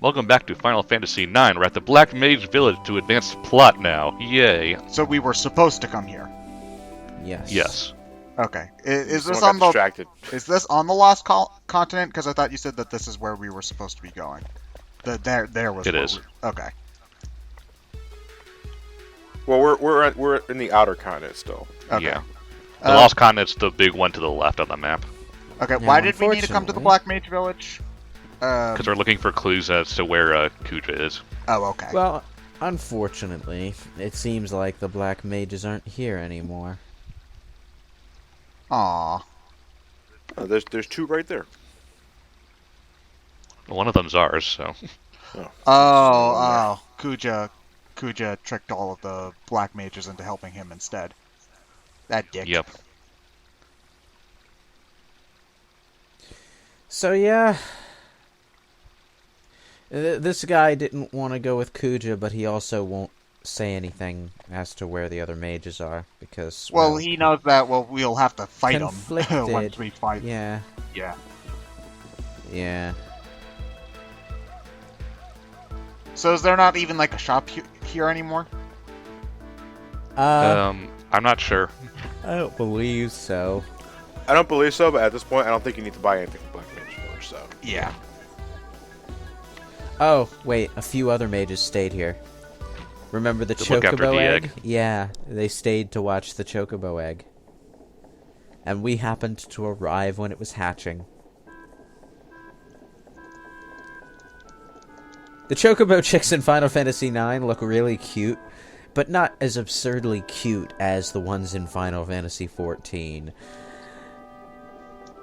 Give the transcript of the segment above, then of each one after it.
Welcome back to Final Fantasy IX. We're at the Black Mage Village to advance the plot now. Yay. So we were supposed to come here. Yes. Yes. Okay. Is this Someone on got the distracted. Is this on the Lost Continent? Because I thought you said that this is where we were supposed to be going. There was. It is. Okay. Well, we're in the outer continent still. Okay. Yeah. The Lost Continent's the big one to the left on the map. Okay. Yeah, Why did we need to come to the unfortunately. Black Mage Village? Because we're looking for clues as to where Kuja is. Oh, okay. Well, unfortunately, it seems like the Black Mages aren't here anymore. Aw. Oh, there's two right there. One of them's ours, so. Oh. Kuja tricked all of the Black Mages into helping him instead. That dick. Yep. So yeah, this guy didn't want to go with Kuja, but he also won't say anything as to where the other mages are because. Well, he knows that. Well, we'll have to fight him conflicted. once we fight. Yeah. Yeah. Yeah. So is there not even like a shop here anymore? I'm not sure. I don't believe so. I don't believe so, but at this point, I don't think you need to buy anything from Black Mage Village. So Yeah. Oh, wait, a few other mages stayed here. Remember the To look after chocobo the egg? egg. Yeah, they stayed to watch the chocobo egg. And we happened to arrive when it was hatching. The chocobo chicks in Final Fantasy IX look really cute, but not as absurdly cute as the ones in Final Fantasy XIV.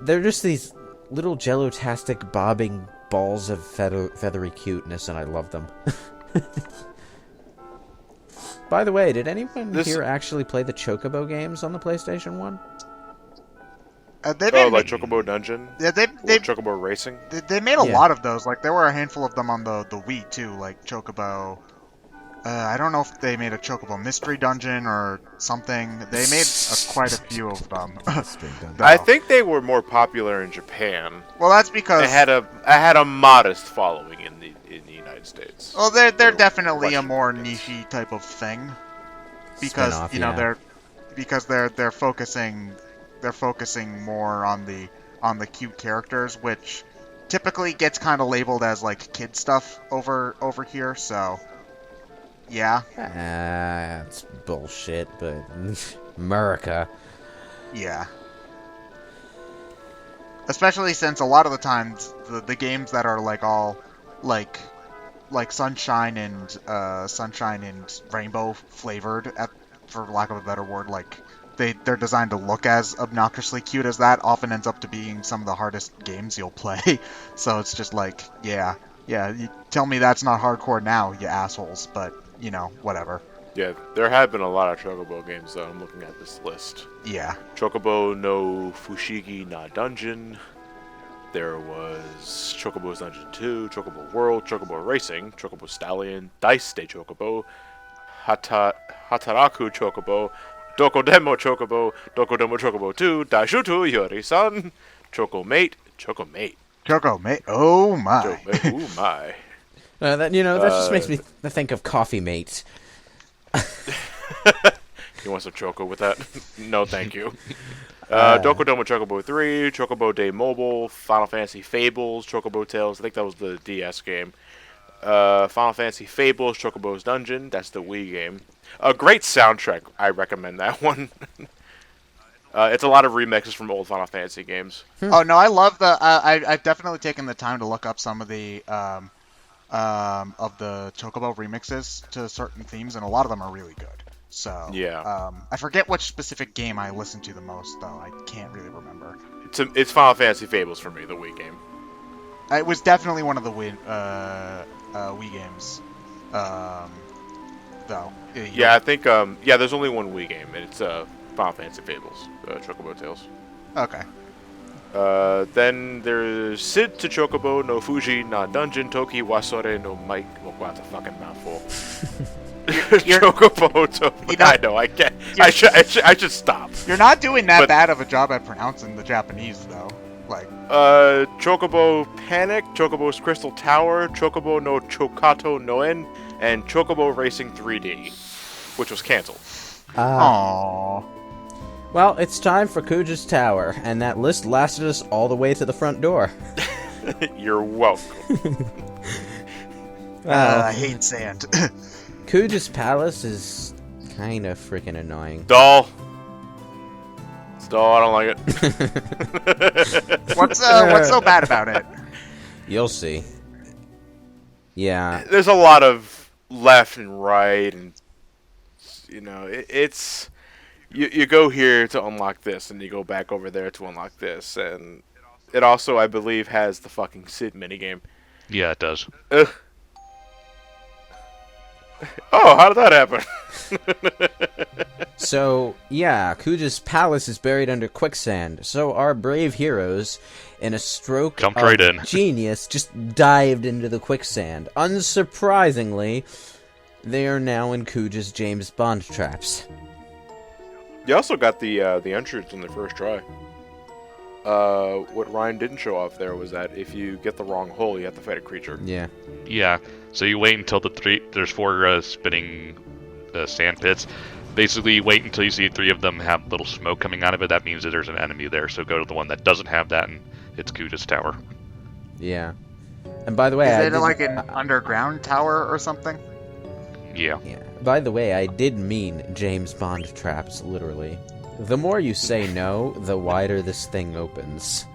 They're just these little jello-tastic bobbing balls of feathery cuteness, and I love them. By the way, did anyone here actually play the Chocobo games on the PlayStation 1? They oh, made, like Chocobo Dungeon. yeah, Or Chocobo Racing. they made a Yeah. lot of those. Like there were a handful of them on the Wii too, like Chocobo. I don't know if they made a Chocobo Mystery Dungeon or something. They made quite a few of them. I think they were more popular in Japan. Well, that's because It had a modest following in the United States. well, they're definitely a Russian more games. niche-y type of thing because Spin-off, you know yeah. they're focusing more on the cute characters, which typically gets kind of labeled as like kid stuff over here. So yeah, It's bullshit, but America. yeah. Especially since a lot of the times the games that are like all like sunshine and rainbow flavored, for lack of a better word, like they're designed to look as obnoxiously cute as that, often ends up to being some of the hardest games you'll play. So it's just like, yeah, you tell me that's not hardcore now, you assholes, but you know, whatever. Yeah, there have been a lot of Chocobo games though. I'm looking at this list. Yeah. Chocobo no Fushigi na Dungeon. There was Chocobo's Dungeon 2, Chocobo World, Chocobo Racing, Chocobo Stallion, Dice Day Chocobo, Hataraku Chocobo, Dokodemo Chocobo, Dokodemo Chocobo 2, Daishutu Yori-san, Chocomate. Choco, mate. Oh my. Chocomate, ooh my. That just makes me think of Coffee Mate. You want some Choco with that? No, thank you. Dokodomo Chocobo 3, Chocobo Day Mobile, Final Fantasy Fables, Chocobo Tales. I think that was the DS game. Final Fantasy Fables, Chocobo's Dungeon. That's the Wii game. A great soundtrack. I recommend that one. It's a lot of remixes from old Final Fantasy games. Oh no, I love the. I've definitely taken the time to look up some of the Chocobo remixes to certain themes, and a lot of them are really good. So Yeah. I forget which specific game I listened to the most, though. I can't really remember. It's Final Fantasy Fables for me, the Wii game. It was definitely one of the Wii games, though. Yeah, I think there's only one Wii game, and it's Final Fantasy Fables, Chocobo Tales. Okay. Then there's Sid to Chocobo no Fuji na Dungeon Toki Wasore no Mike. Well, that's a fucking mouthful. Chocobo to. I know. I can't. I should stop. You're not doing that But- bad of a job at pronouncing the Japanese, though. Like, Chocobo Panic, Chocobo's Crystal Tower, Chocobo no Chokato Noen, and Chocobo Racing 3D, which was canceled. aww. Well, it's time for Kuja's Tower, and that list lasted us all the way to the front door. You're welcome. I hate sand. Kuja's Palace is kind of freaking annoying. Doll. It's Doll, I don't like it. What's so bad about it? You'll see. Yeah. There's a lot of left and right, and it's you go here to unlock this, and you go back over there to unlock this, and it also, I believe, has the fucking Sid minigame. Yeah, it does. Ugh. Oh, how did that happen? So, yeah, Kuja's Palace is buried under quicksand, so our brave heroes, in a stroke Jumped of right in. genius, just dived into the quicksand. Unsurprisingly, they are now in Kuja's James Bond traps. You also got the entrance on the first try. What Ryan didn't show off there was that if you get the wrong hole, you have to fight a creature. Yeah. Yeah, so you wait until there's 4 spinning sand pits. Basically, you wait until you see 3 of them have little smoke coming out of it. That means that there's an enemy there, so go to the one that doesn't have that, and it's Kuja's Tower. Yeah. And by the way, Is it like an underground tower or something? Yeah. Yeah. By the way, I did mean James Bond traps, literally. The more you say no, the wider this thing opens.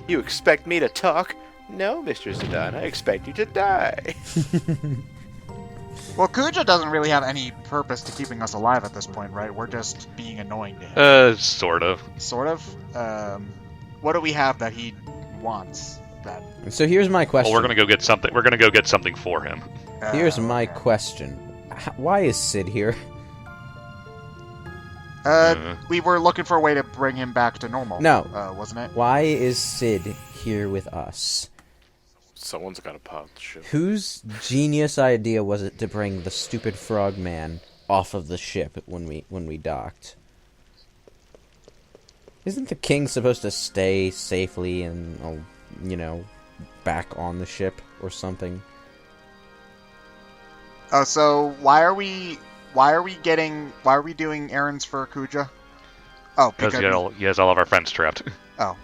You expect me to talk? No, Mr. Zidane, I expect you to die. Well, Kuja doesn't really have any purpose to keeping us alive at this point, right? We're just being annoying to him. Sort of. Sort of. What do we have that he wants? That. So here's my question. Well, we're gonna go get something. We're gonna go get something for him. Here's my okay. question. Why is Sid here? We were looking for a way to bring him back to normal. No. Wasn't it? Why is Sid here with us? Someone's got to pop the ship. Whose genius idea was it to bring the stupid frogman off of the ship when we docked? Isn't the king supposed to stay safely and, back on the ship or something? Oh, so why are we doing errands for Kuja? Oh, Because he has all of our friends trapped. Oh.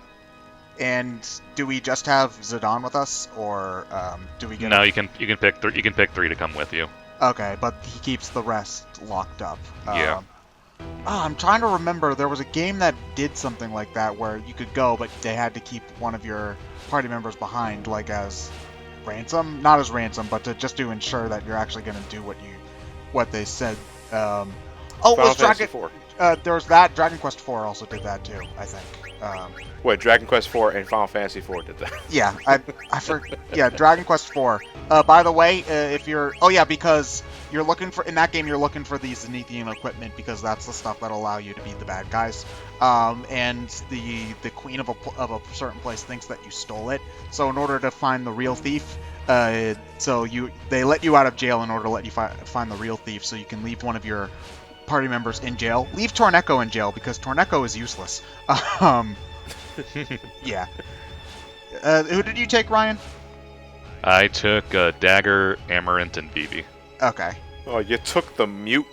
And do we just have Zidane with us, or do we get? No, you can pick 3. You can pick 3 to come with you. Okay, but he keeps the rest locked up. Yeah. I'm trying to remember. There was a game that did something like that where you could go, but they had to keep one of your party members behind, like as ransom. Not as ransom, but to ensure that you're actually going to do what they said. It was Fantasy Dragon. IV. There was that. Dragon Quest IV also did that too, I think. Wait, Dragon Quest IV and Final Fantasy IV did that. Yeah, I forgot. Yeah, Dragon Quest IV. By the way, because you're looking for in that game, you're looking for the Zenithian equipment because that's the stuff that'll allow you to beat the bad guys. And the queen of a certain place thinks that you stole it. So in order to find the real thief, they let you out of jail in order to let you find the real thief, so you can leave one of your party members in jail. Leave Torneko in jail because Torneko is useless. Yeah. Who did you take, Ryan? I took Dagger, Amaranth, and Vivi. Okay. Oh, you took the mute.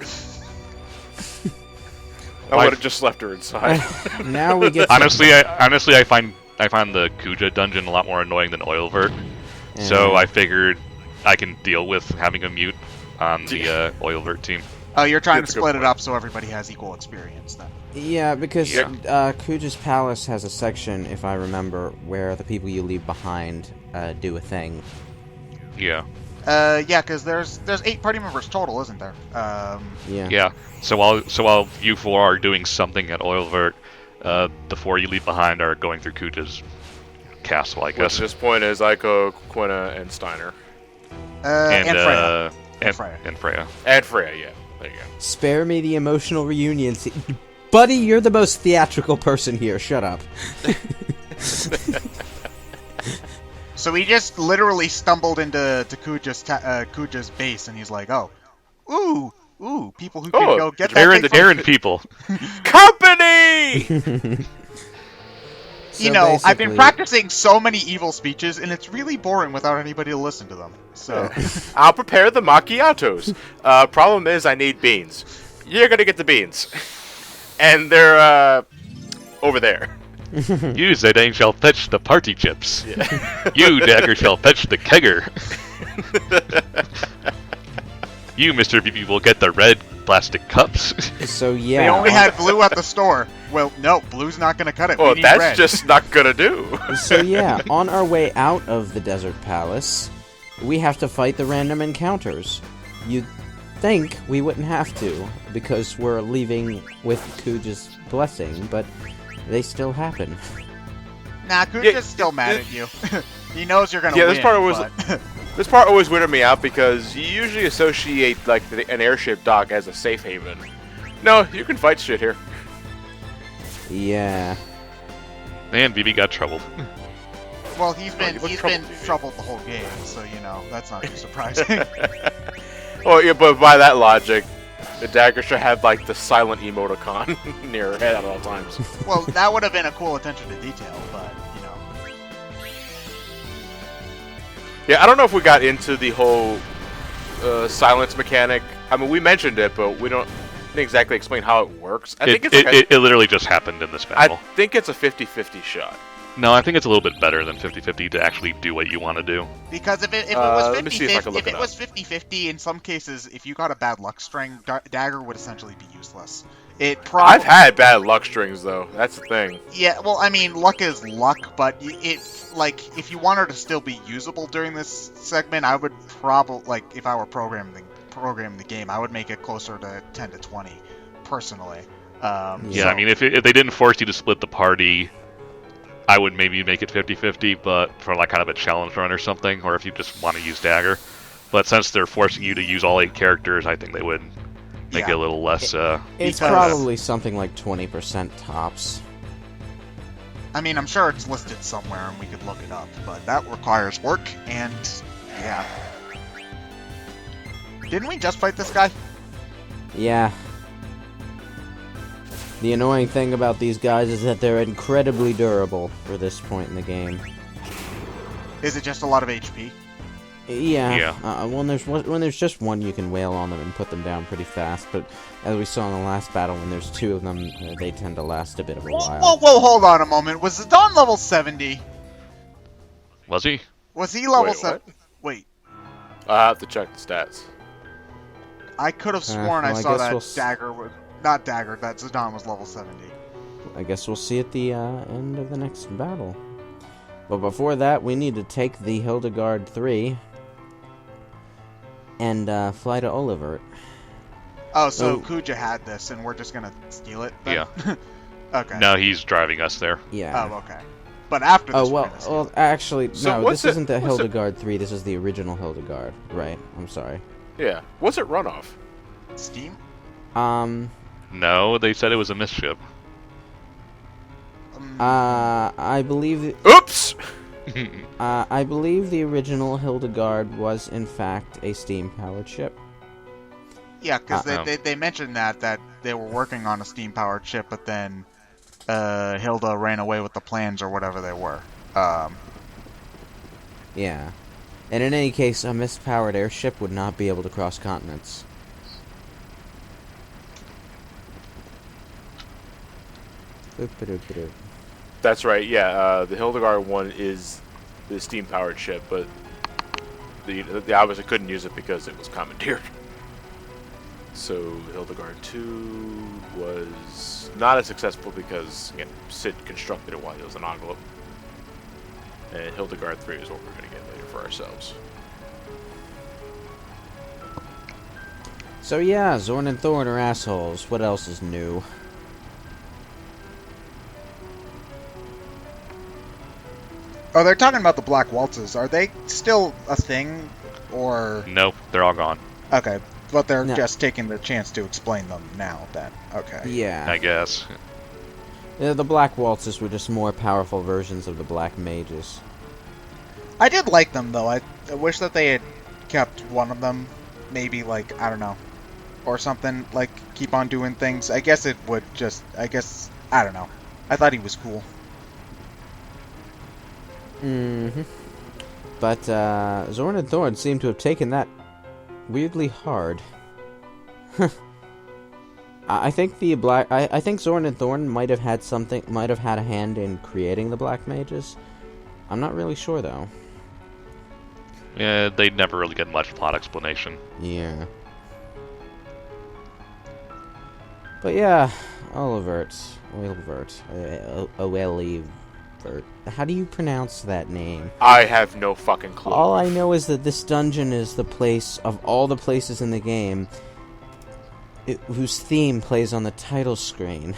I would have just left her inside. Now we get Honestly, I find the Kuja dungeon a lot more annoying than Oilvert. So I figured I can deal with having a mute on the Oilvert team. Oh, you're trying That's to a good split it point. up so everybody has equal experience then. Yeah, because Yeah. Kuja's Palace has a section, if I remember, where the people you leave behind do a thing. Yeah. Yeah, because there's 8 party members total, isn't there? Yeah. Yeah. So while you 4 are doing something at Oilvert, the 4 you leave behind are going through Kuja's castle, I Which guess. at this point is Aiko, Quina, and Steiner. And Freya. And Freya. And Freya. And Freya, yeah. There you go. Spare me the emotional reunion scene. Buddy, you're the most theatrical person here. Shut up. So he just literally stumbled into Kuja's base, and he's like, "Oh, ooh, people who can go get that thing from-" Aaron people. Company! You So know, I've been basically- practicing so many evil speeches, and it's really boring without anybody to listen to them. So, I'll prepare the macchiatos. Problem is, I need beans. You're gonna get the beans, and they're over there. You, Zidane, shall fetch the party chips. You, Dagger, shall fetch the kegger. You, Mr. BB, will get the red plastic cups. So yeah, they only had blue at the store. Well, no, blue's not going to cut it. Well, we need that's red. just not gonna do. So yeah, on our way out of the Desert Palace, we have to fight the random encounters. You'd think we wouldn't have to, because we're leaving with Kuja's blessing, but they still happen. Nah, Kuja's Yeah, still mad at you. He knows you're going to Yeah, win. this part was- but- This part always weirded me out because you usually associate like an airship dock as a safe haven. No, you can fight shit here. Yeah. Man, BB got troubled. well, he's been you look troubled troubled, troubled the whole game, so, you know, that's not too surprising. Oh yeah, but by that logic, the dagger should have like the silent emoticon near her head at all times. Well, that would have been a cool attention to detail, but, you know. Yeah, I don't know if we got into the whole silence mechanic. I mean, we mentioned it, but we don't exactly explain how it works. I think It literally just happened in this I battle. think it's a 50-50 shot. No, I think it's a little bit better than 50-50 to actually do what you want to do. Because if it was let me see if I can 50-50, look if it it was 50-50, in some cases, if you got a bad luck string, Dagger would essentially be useless. It probably... I've had bad luck strings though. That's the thing. Yeah, well, I mean, luck is luck, but like, if you want her to still be usable during this segment, I would probably, like, if I were programming the game, I would make it closer to 10 to 20, personally. Yeah, so- I mean, if they didn't force you to split the party, I would maybe make it 50-50, but for like kind of a challenge run or something, or if you just want to use Dagger. But since they're forcing you to use all 8 characters, I think they would make it a little less... It's Because- probably something like 20% tops. I mean, I'm sure it's listed somewhere and we could look it up, but that requires work, and yeah. Didn't we just fight this guy? Yeah. The annoying thing about these guys is that they're incredibly durable for this point in the game. Is it just a lot of HP? Yeah. When there's just one, you can wail on them and put them down pretty fast. But as we saw in the last battle, when there's 2 of them, they tend to last a bit of a while. Whoa, hold on a moment. Was Zidane level 70? Was he? Was he level Wait, 7? Wait, I have to check the stats. I could have sworn well, I I saw guess that we'll Dagger was... Not Dagger, that Zidane was level 70. I guess we'll see at the end of the next battle. But before that, we need to take the Hildegard III and fly to Olivert. Oh, so Oh. Kuja had this, and we're just gonna steal it then? Yeah. Okay. No, he's driving us there. Yeah. Oh, okay. But after this, Oh, we're well, gonna steal well, it. actually, So no, what's this it- isn't the what's it- Hildegard 3, this is the original Hildegard. Right, I'm sorry. Yeah. What's it run off? Steam? No, they said it was a misship. I believe... Oops! I believe the original Hildegard was, in fact, a steam-powered ship. Yeah, because Uh-oh. they mentioned that they were working on a steam-powered ship, but then Hilda ran away with the plans or whatever they were. Yeah. And in any case, a mispowered airship would not be able to cross continents. Boop-a-doop-a-doop. That's right. Yeah. The Hildegard one is the steam-powered ship, but they obviously couldn't use it because it was commandeered. So Hildegard 2 was not as successful because again, Sid constructed it while he was an envelope. And Hildegard 3 is what we're going to get later for ourselves. So yeah, Zorn and Thorn are assholes. What else is new? Oh, they're talking about the Black Waltzes. Are they still a thing, or... Nope, they're all gone, Okay, but they're No. just taking the chance to explain them now, then. Okay. Yeah. I guess. The Black Waltzes were just more powerful versions of the Black Mages. I did like them, though. I wish that they had kept one of them, maybe, like, I don't know, or something, like, keep on doing things. I guess it would just, I don't know. I thought he was cool. Mm-hmm. But Zorn and Thorn seem to have taken that weirdly hard. I think I think Zorn and Thorn might have had a hand in creating the Black Mages. I'm not really sure though. Yeah, they never really get much plot explanation. Yeah. But yeah, Olivert. How do you pronounce that name? I have no fucking clue. All I know is that this dungeon is the place of all the places in the game whose theme plays on the title screen.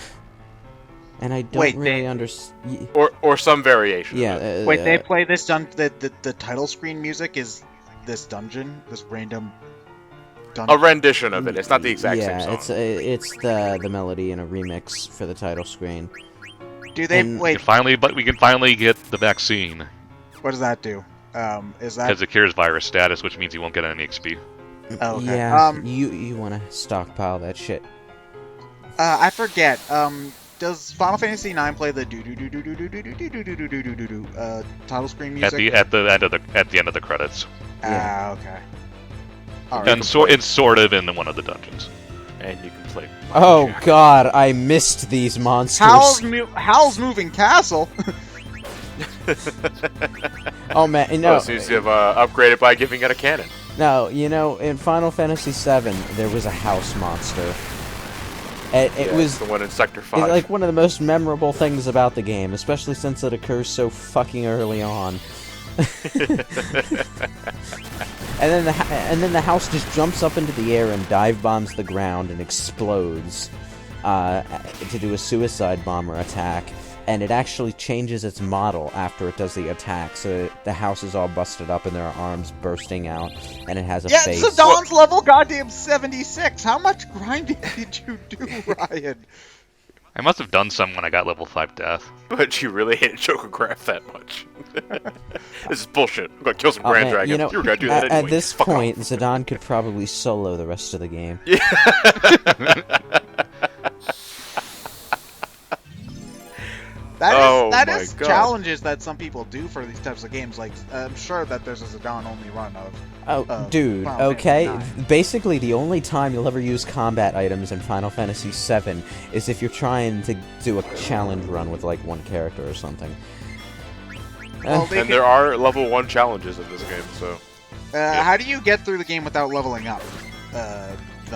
And I don't really understand. Or some variation. Yeah. Of it. Wait, they play this the title screen music is this dungeon, this random dungeon. A rendition of it. It's not the exact same song. Yeah, it's the melody in a remix for the title screen. Do they wait? We can finally get the vaccine. What does that do? Is that Because it cures virus status, which means you won't get any XP. Oh, okay. Yeah, you want to stockpile that shit. I forget. Does Final Fantasy IX play the do do do do do do do do do do do do do do do title screen music? At the end of the credits. Ah, okay. All right. And it's sort of in one of the dungeons. And you can play. Oh god, I missed these monsters. Howl's Moving Castle. Oh man, no. Well, seems to have upgraded by giving it a cannon. No, in Final Fantasy VII, there was a house monster. It was the one in Sector 5. It's like one of the most memorable things about the game, especially since it occurs so fucking early on. And then the house just jumps up into the air and dive bombs the ground and explodes to do a suicide bomber attack. And it actually changes its model after it does the attack, so the house is all busted up and there are arms bursting out, and it has a face. Yeah, it's Dawn's level goddamn 76. How much grinding did you do, Ryan? I must have done some when I got level 5 death. But you really hated Chocograph that much. This is bullshit. I'm gonna kill some Grand Dragons. You were gonna do that anyway. At this point, Zidane could probably solo the rest of the game. Yeah. That my is God. challenges that some people do for these types of games. Like, I'm sure that there's a Zidane only run of. Dude, Final okay? Fantasy IX. Basically, the only time you'll ever use combat items in Final Fantasy VII is if you're trying to do a challenge run with, like, one character or something. Well, And there are level 1 challenges in this game, so... How do you get through the game without leveling up?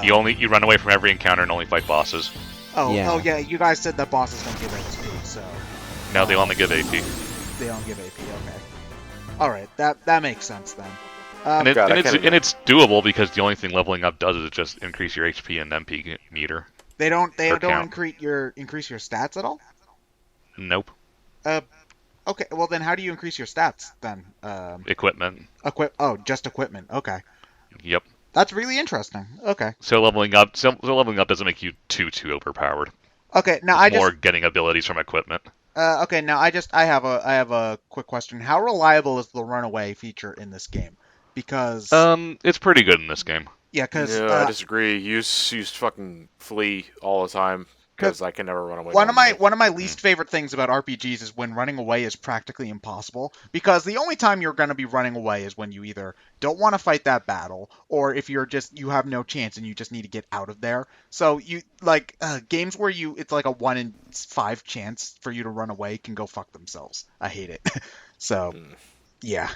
You run away from every encounter and only fight bosses. Oh Yeah. yeah, you guys said that bosses don't give XP, so... Now they only give AP. They don't give AP, okay. Alright, that makes sense then. And God, I can't it's doable because the only thing leveling up does is just increase your HP and MP meter. They don't count. increase your stats at all? Nope. Okay, well then how do you increase your stats then? Equipment. Just equipment. Okay. Yep. That's really interesting. Okay. So leveling up doesn't make you too overpowered. Okay, now It's more getting abilities from equipment. okay, now I have a quick question. How reliable is the runaway feature in this game? Because It's pretty good in this game. yeah, because I disagree. Use fucking flee all the time, because I can never run away. one of my least favorite things about RPGs is when running away is practically impossible, because the only time you're going to be running away is when you either don't want to fight that battle, or if you have no chance and you just need to get out of there. So you like games where it's like a 1 in 5 chance for you to run away can go fuck themselves. I hate it. So yeah.